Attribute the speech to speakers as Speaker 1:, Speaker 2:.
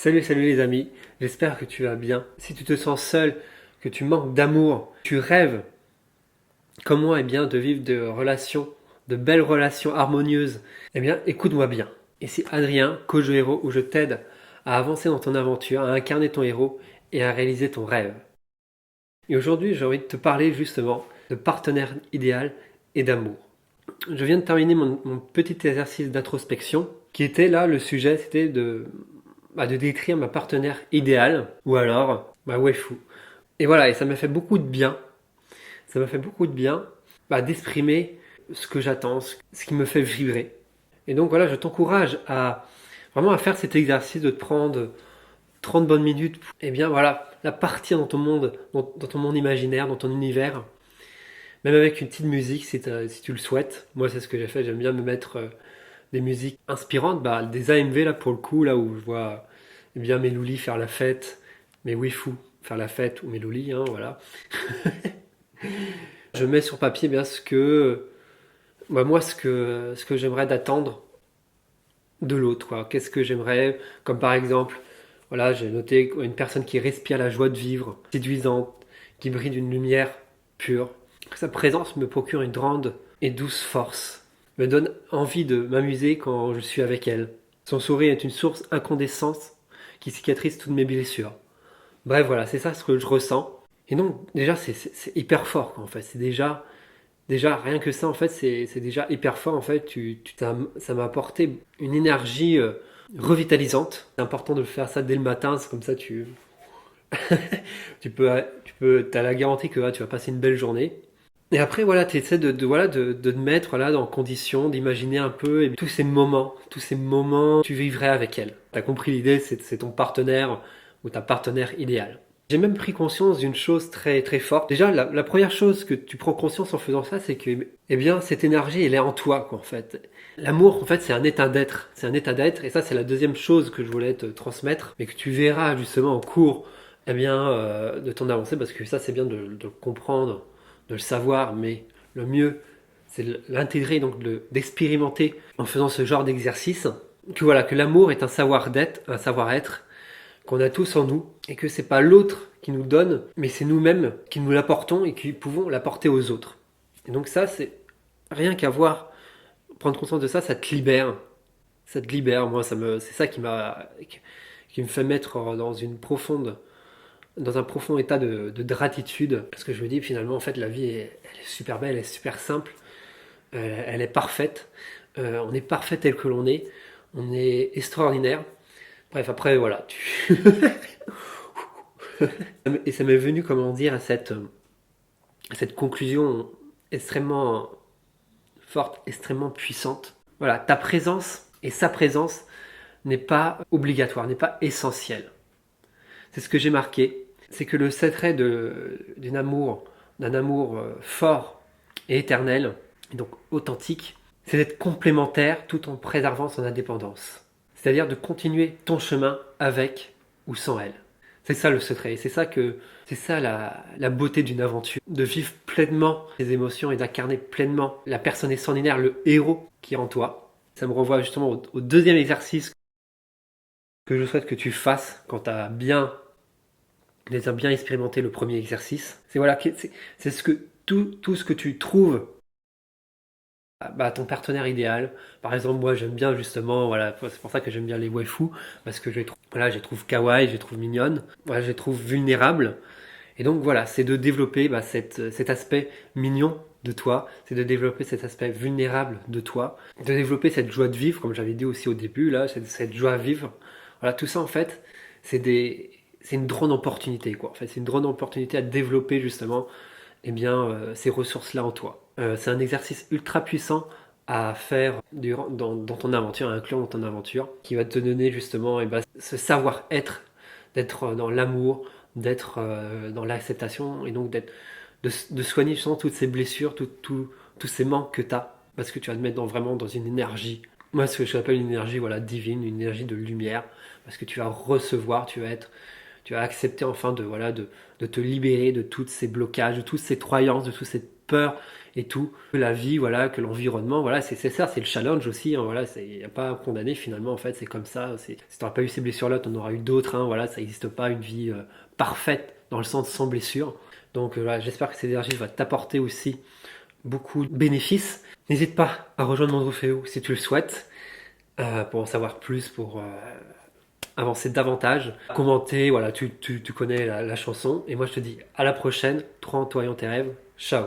Speaker 1: Salut les amis, j'espère que tu vas bien. Si tu te sens seul, que tu manques d'amour, tu rêves, comme moi, de vivre de belles relations harmonieuses, écoute-moi bien. Ici Adrien, coach de héros, où je t'aide à avancer dans ton aventure, à incarner ton héros et à réaliser ton rêve. Et aujourd'hui, j'ai envie de te parler justement de partenaire idéal et d'amour. Je viens de terminer mon petit exercice d'introspection, qui était là, le sujet, c'était de décrire ma partenaire idéale, ou alors ma waifu. Et voilà, et ça m'a fait beaucoup de bien. Ça m'a fait beaucoup de bien d'exprimer ce que j'attends, ce qui me fait vibrer. Et donc voilà, je t'encourage à vraiment à faire cet exercice de te prendre 30 bonnes minutes. Et bien voilà, la partir dans ton monde, dans ton monde imaginaire, dans ton univers, même avec une petite musique si tu le souhaites. Moi, c'est ce que j'ai fait. J'aime bien me mettre des musiques inspirantes, des AMV là pour le coup, là où je vois mes loulis faire la fête, mes waifu faire la fête ou mes loulis, hein, voilà. Je mets sur papier bien ce que j'aimerais d'attendre de l'autre, quoi. Qu'est-ce que j'aimerais, comme par exemple, voilà, j'ai noté une personne qui respire la joie de vivre, séduisante, qui brille d'une lumière pure. Sa présence me procure une grande et douce force, me donne envie de m'amuser quand je suis avec elle. Son sourire est une source incandescente qui cicatrise toutes mes blessures. Bref, voilà, c'est ça ce que je ressens. Et donc, déjà, c'est hyper fort, quoi, en fait. Déjà, rien que ça, en fait, c'est déjà hyper fort. En fait, ça m'a apporté une énergie revitalisante. C'est important de faire ça dès le matin. C'est comme ça, t'as la garantie que tu vas passer une belle journée. Et après, voilà, tu essaies de te mettre là, dans condition, d'imaginer un peu tous ces moments, tu vivrais avec elle. T'as compris l'idée, c'est ton partenaire ou ta partenaire idéale. J'ai même pris conscience d'une chose très très forte. Déjà, la première chose que tu prends conscience en faisant ça, c'est que, cette énergie, elle est en toi, quoi, en fait. L'amour, en fait, c'est un état d'être. C'est un état d'être, et ça, c'est la deuxième chose que je voulais te transmettre, mais que tu verras justement en cours, de ton avancée, parce que ça, c'est bien de le comprendre, de le savoir, mais le mieux, c'est de l'intégrer, donc d'expérimenter en faisant ce genre d'exercice. Que l'amour est un savoir d'être, un savoir-être, qu'on a tous en nous, et que c'est pas l'autre qui nous donne, mais c'est nous-mêmes qui nous l'apportons et qui pouvons l'apporter aux autres. Et donc ça, c'est rien qu'à voir, prendre conscience de ça, ça te libère. Ça te libère, moi, c'est ça qui me fait mettre dans un profond état de gratitude, parce que je me dis finalement, en fait, la vie, elle est super belle, elle est super simple, elle est parfaite, on est parfait tel que l'on est, on est extraordinaire. Bref, après, voilà, Et ça m'est venu, comment dire, à cette conclusion extrêmement forte, extrêmement puissante. Voilà, ta présence et sa présence n'est pas obligatoire, n'est pas essentielle. C'est ce que j'ai marqué. C'est que le secret d'un amour fort et éternel, et donc authentique, c'est d'être complémentaire tout en préservant son indépendance. C'est-à-dire de continuer ton chemin avec ou sans elle. C'est ça le secret. C'est ça la beauté d'une aventure. De vivre pleinement ses émotions et d'incarner pleinement la personne extraordinaire, le héros qui est en toi. Ça me renvoie justement au deuxième exercice que je souhaite que tu fasses quand tu as bien expérimenté le premier exercice. C'est tout ce que tu trouves ton partenaire idéal. Par exemple, moi j'aime bien justement, voilà, c'est pour ça que j'aime bien les waifus, parce que je les trouve kawaii, je les trouve mignonnes, voilà, je les trouve vulnérables. Et donc voilà, c'est de développer cet aspect mignon de toi, c'est de développer cet aspect vulnérable de toi, de développer cette joie de vivre, comme j'avais dit aussi au début, là, cette joie à vivre. Voilà, tout ça en fait, c'est une grande opportunité, quoi. En fait, c'est une grande opportunité à développer justement ces ressources-là en toi. C'est un exercice ultra puissant à faire dans ton aventure, à inclure dans ton aventure, qui va te donner justement ce savoir-être, d'être dans l'amour, d'être dans l'acceptation, et donc de soigner justement toutes ces blessures, tous ces manques que tu as, parce que tu vas te mettre vraiment dans une énergie. Moi, ce que j'appelle une énergie divine, une énergie de lumière, parce que tu vas recevoir, tu vas accepter enfin de te libérer de tous ces blocages, de toutes ces croyances, de toute cette peur et tout. Que la vie, voilà, que l'environnement, voilà, c'est ça, c'est le challenge aussi. Hein, voilà, il n'y a pas à condamner finalement, en fait, c'est comme ça. Si tu n'auras pas eu ces blessures-là, tu en auras eu d'autres. Hein, voilà, ça n'existe pas une vie parfaite dans le sens sans blessure. Donc voilà, j'espère que cette énergie va t'apporter aussi beaucoup de bénéfices. N'hésite pas à rejoindre Mandrufeo si tu le souhaites, pour en savoir plus, pour avancer davantage. Commenter, voilà, tu connais la chanson. Et moi je te dis à la prochaine, crois en toi et en tes rêves. Ciao.